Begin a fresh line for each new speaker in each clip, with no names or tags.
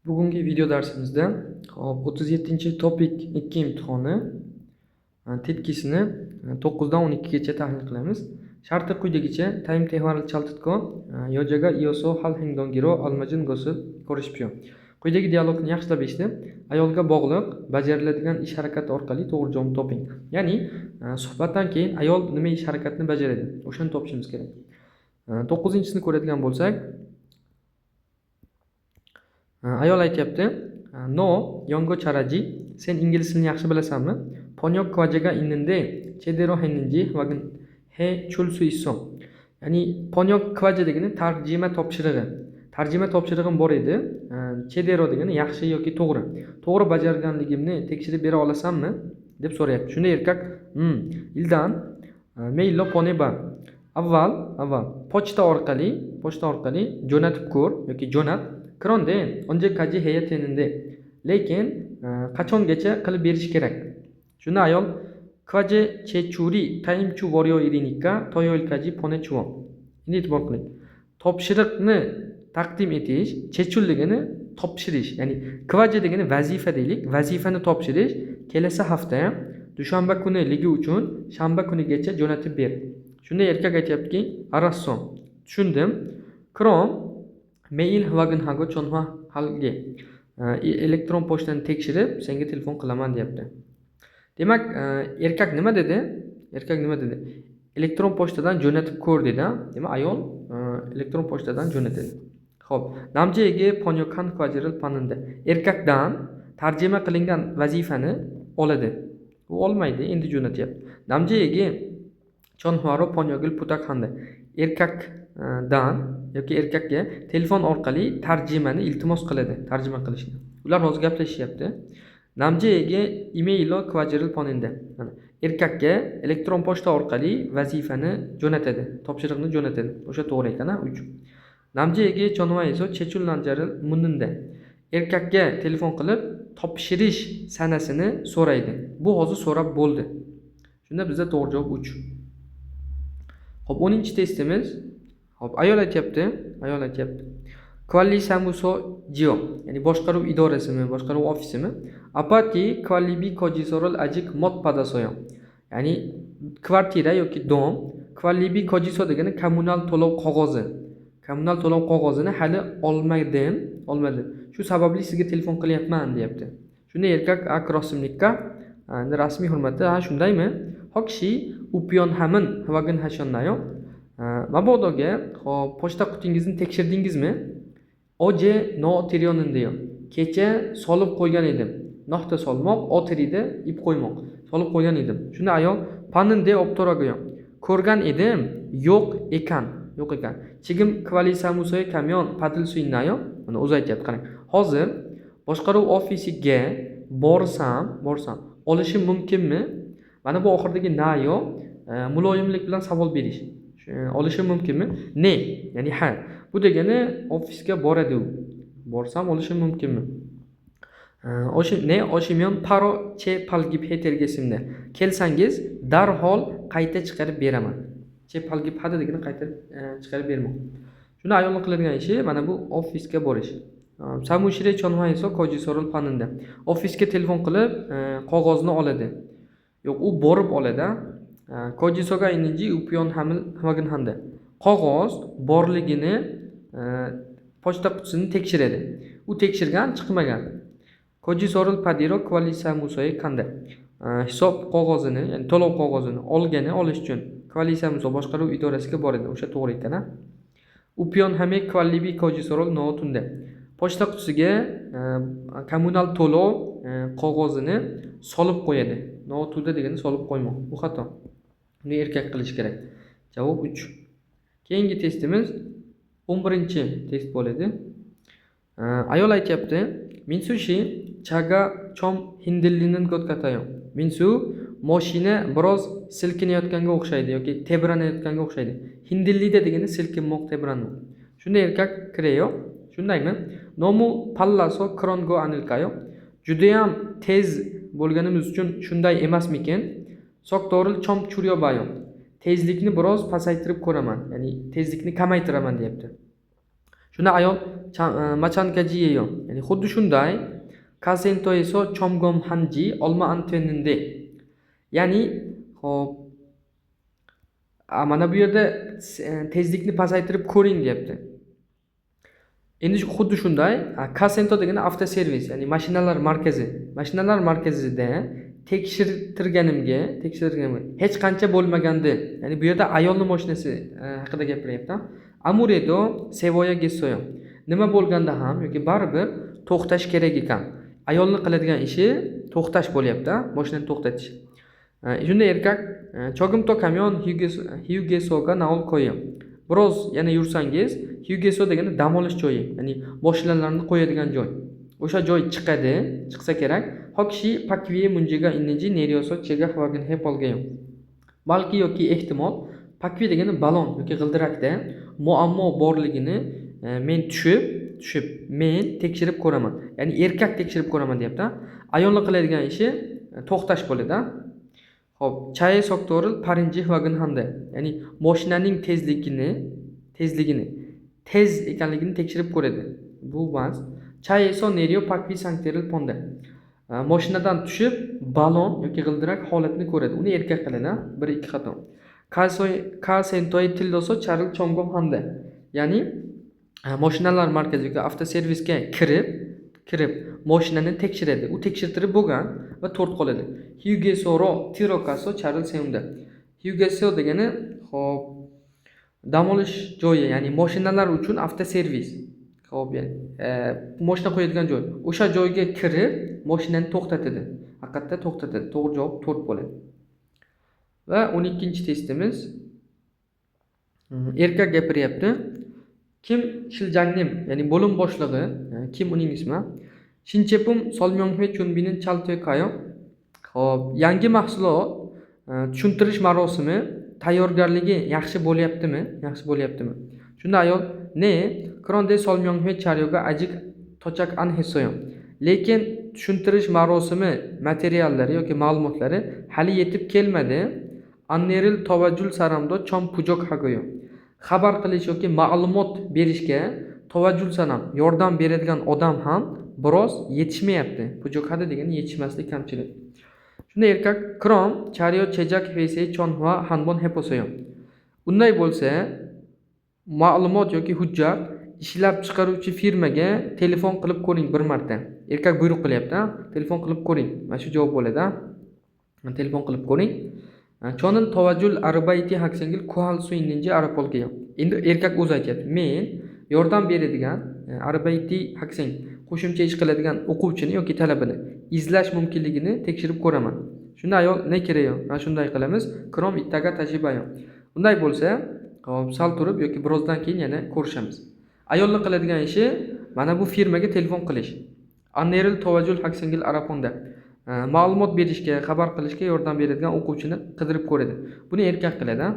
Bugungi video darsimizda 37-topik 2 imtihoni tetkisini 9 dan 12 gacha tahlil qilamiz. Sharti quyidagicha taym tehvarli chaltitko yojaga ioso hal hengdongiro almajin gosi ko'rishibdi. Quyidagi dialogni yaxshilab eshitib, ayolga bog'liq bajariladigan ish harakati orqali to'g'ri javobni toping. Ya'ni suhbatdan keyin ayol nima ish harakatini bajaradi, o'shani topishimiz kerak. 9-chisini ko'radigan bo'lsak, ayol aytayapti, no, yongo charaji, sen ingliz tilini yaxshi bilasanmi? Ponyok kvajaga inninde, chedero henninji vagin he chulsu issom. Ya'ni ponyok kvaja degani tarjima topshirig'i. Tarjima topshirig'im bor edi. Chedero degani yaxshi yoki to'g'ri. To'g'ri bajarganligimni tekshirib bera olasanmi? deb so'rayapti. Shunda erkak, ildan meyllo poneba. Avval pochta orqali jo'natib ko'r yoki jo'nat. Kronde onje kaji heyateninde. Lekin qachongacha qilib berish kerak? Shunda ayol kvaje chechuri taimchu voryo irinika toyoil kaji pone chuvo. Endi e'tibor qiling. Topshiriqni taqdim etish, chechul degani topshirish, ya'ni kvaje degani vazifa deylik. Vazifani topshirish kelasi hafta dushanba kuniligi uchun shanba kunigacha jo'natib ber. Shunda erkak aytayaptiki, arasson. Tushundim. Krom mail vagin hago chonha halge. Elektron pochtani tekshirib senga telefon qilaman deyapti. Demak, erkak nima dedi? Elektron pochtadan jo'natib ko'r dedi. Demak, ayol elektron pochtadan jo'natadi. Xo'p, namjega ponyokan kvajiral panında. Erkakdan tarjima qilingan vazifani oladi. U olmaydi, endi jo'natyapti. Namjega chonharo ponyogil putak handa. Erkakdan yoki erkakka telefon orqali tarjimani iltimos qiladi, tarjima qilishni. Ular hozir gaplashyapti. Namjega emailo kvajiral panında. Erkakka elektron pochta orqali vazifani jo'natadi, topshiriqni jo'natadi. O'sha to'g'ri ekan, 3. Namjega chonvayso chechullanjaril munninda. Erkakka telefon qilib topshirish sanasini so'raydi. Bu hozir so'rab bo'ldi. Shunda bizda to'g'ri javob 3. Xo'p, 10-testimiz. Xo'p, ayol aytayapti. Kvalli samuso jio, ya'ni boshqaruv idorasimi, boshqaruv ofisimi? Apati kvallibi kojisorol ajik mod padasoyo. Ya'ni kvartira yoki dom, kvallibi kojiso degani kommunal to'lov qog'ozi. Kommunal to'lov qog'ozini hali olmadim. Shu sababli sizga telefon qilyapman, deyapti. Shunda erkak akrosimlikka rasmiy hurmati, shundaymi? Hokshi upion hamin vagin hashonnayo. Mabodoga, xo'p, pochta qutingizni tekshirdingizmi? Oje no tiryonindeyo. Kecha solib qo'ygan edim. Noxta solmoq, otirida ip qo'ymoq. Solib qo'ygan edim. Shunda ayol paninde optoragoyo. Ko'rgan edim, yo'q ekan. Chigim kvalisamusoy kamyon padil suynayo. Mana o'zi aytayapti, qarang. Hozir boshqaruv ofisiga borsam, olishim mumkinmi? Mana bu oxirdagi nayo muloyimlik bilan savol berish. Olishim mumkinmi? Ne, ya'ni ha. Bu degani ofisga boradi u. Borsam olishim mumkinmi? Oshimyon paro che palgib hetergesimda. Kelsangiz darhol qayta chiqarib beraman. Che palgib hada degani qayta chiqarib bermoq. Shunda ayolning qiladigan ishi mana bu ofisga borish. Samushire chonvayso kojisorul panında. Ofisga telefon qilib qog'ozni oladi. Yo'q, u borib oladi. Kojisoga ininji upion hamil hamagin handa. Qog'oz borligini pochta qutisini tekshiradi. U tekshirgan, chiqmagan. Kojisorul padiro kvalisamusoy kanda. Hisob qog'ozini, ya'ni to'lov qog'ozini olish uchun kvalisamuso boshqaruv idorasiga boradi. O'sha to'g'ri ekan. Upion hame kvalibi kojisorul notunda. Pochta qutisiga kommunal to'lov qog'ozini solib qo'yadi. Notuda degani solib qo'ymoq. Bu xato. Buni erkak qilish kerak. Javob 3. Keyingi testimiz 11-test bo'ladi. Ayol aytayapti, Minsushi chaga chom hindillinin kotkatayo. Minsu mashina biroz silkinayotganga o'xshaydi yoki tebranayotganga o'xshaydi. Hindillida degani silkinmoq, tebranmoq. Shunda erkak kireyo. Shundaymi? Nomu pallaso krongo anilkayo. Juda ham tez bo'lganimiz uchun shunday emasmikin? Soktoril chom churyo bayo. Tezlikni biroz pasaytirib ko'raman, ya'ni tezlikni kamaytiraman, deyapti. Shunda ayol machankajiyeyo. Ya'ni xuddi shunday kasento eso chomgom hanji olma antveninde. Ya'ni hop mana bu yerda tezlikni pasaytirib ko'ring deyapti. Endi xuddi shunday kasento degani avtoservis, ya'ni mashinalar markazi. Mashinalar markazida tekshirtirganimga hech qancha bo'lmagandi. Ya'ni bu yerda ayolning mashinasi haqida gapiryapti. Amuredo sevoya gesoyo. Nima bo'lganda ham yoki baribir to'xtash kerak ekan. Ayolning qiladigan ishi to'xtash bo'lyapti, mashinani to'xtatish. Shunda erkak chogimto kamyon Hyugesoga naul qo'yim. Biroz yana yursangiz, Hyugeso degani dam olish joyi, ya'ni mashinalarni qo'yadigan joy. O'sha joy chiqsa kerak. Hokishi pakviye munjiga inninji nerioso chega hvagen hep olgayo. Balki yoki ehtimol pakvi degani balon yoki g'ildirakda muammo borligini men tushib men tekshirib ko'raman. Ya'ni erkak tekshirib ko'raman deyapti. Ayolning qiladigan ishi to'xtash bo'ladi. Xo'p, chaye soktoril parinji hvagen handa. Ya'ni mashinaning tezligini tez ekanligini tekshirib ko'radi. Bu emas. Chaye so nerio pakvi sankteril ponda. Mashinadan tushib balon yoki g'ildirak holatini ko'radi. Uni erkak qiladi, 1-2 xato. Kasentoy tilloso charil chomgom handa. Ya'ni mashinalar markaziga avtoservisga kirib mashinani tekshiradi. U tekshirtirib bo'lgan va to'rt qoladi. Hyugesoro tirokaso charil seunda. Hyugeso degani hop dam olish joyi, ya'ni mashinalar uchun avtoservis. Hop, ya'ni mashina qo'yadigan joy. O'sha joyga kirib mashinani to'xtatadi. Haqiqatda to'xtatadi. To'g'ri javob 4 bo'ladi. Va 12-testimiz. Erkak gapiryapti. Kim Shiljangnim, ya'ni bo'lim boshlig'i, kim uning ismi? Shinchepum Solmyonhve Chunbinin Chaltoy Kayo. Xo'p, yangi mahsulot tushuntirish marosimi tayyorgarligi yaxshi bo'lyaptimi? Shunda ayol ne Kronde Solmyonhve Charyoga ajik tochak an hesoyam. Lekin tushuntirish marosimi materiallari yoki ma'lumotlari hali yetib kelmadi. Anneril tovajjul saramdo chom pujok hagoyo. Xabar qilish yoki ma'lumot berishga tovajjul sanam yordam beradigan odam ham biroz yetishmayapti. Pujokada degani yetishmaslik, kamchilik. Shunda erkak Krom Charyo chejak vese chonhua hanbon heposoyo. Unday bo'lsa, ma'lumot yoki hujjat ishlab chiqaruvchi firmaga telefon qilib ko'ring bir marta. Erkak buyruq qilyapti, telefon qilib ko'ring. Mana shu javob bo'ladi. Telefon qilib ko'ring. Chonin tovajjul arbayti haksengil kuhal suinninji arapolga. Endi erkak o'zi aytayapti. Men yordam beradigan arbayti hakseng qo'shimcha ish qiladigan o'quvchini yoki talabini izlash mumkinligini tekshirib ko'raman. Shunda ayol ne kerak? Mana shunday qilamiz. Krom ittaga tajibayo. Unday bo'lsa, hop, sal turib yoki birozdan keyin yana ko'rishamiz. Ayolning qiladigan ishi mana bu firmaga telefon qilish. Anneril tovajjul haksengil araponda. Ma'lumot berishga, xabar qilishga yordam beradigan o'quvchini qidirib ko'radi. Buni erkak qiladi.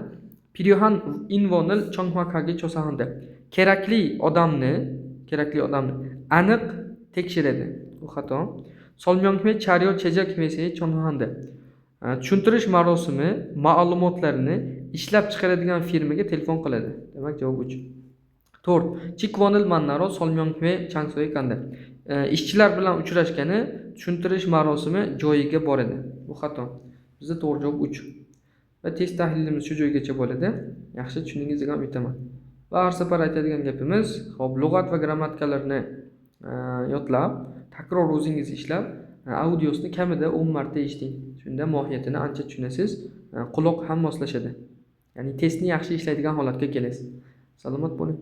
Piryohan invonil chonhwakaga chosahanda. Kerakli odamni aniq tekshiradi. Bu xato. Solmyonhve Charyo chejak vese chonhwanda. Tushuntirish marosimi ma'lumotlarini ishlab chiqaradigan firmaga telefon qiladi. Demak, javob 3. 4. Chikvonil mannaro Solmyonhve changsoy kanda. Ishchilar bilan uchrashgani tushuntirish marosimi joyiga boradi. Bu xato. Bizda to'g'ri javob 3. Va test tahlilimiz shu joygacha bo'ladi. Yaxshi tushundingiz degan umidaman. Va har safar aytadigan gapimiz, hop, lug'at va grammatikalarni yodlab, takror o'zingiz ishlab, audiosini kamida 10 marta eshiting. Shunda mohiyatini ancha tushunasiz, quloq ham moslashadi. Ya'ni testni yaxshi ishlaydigan holatga kelasiz. Salomat bo'ling.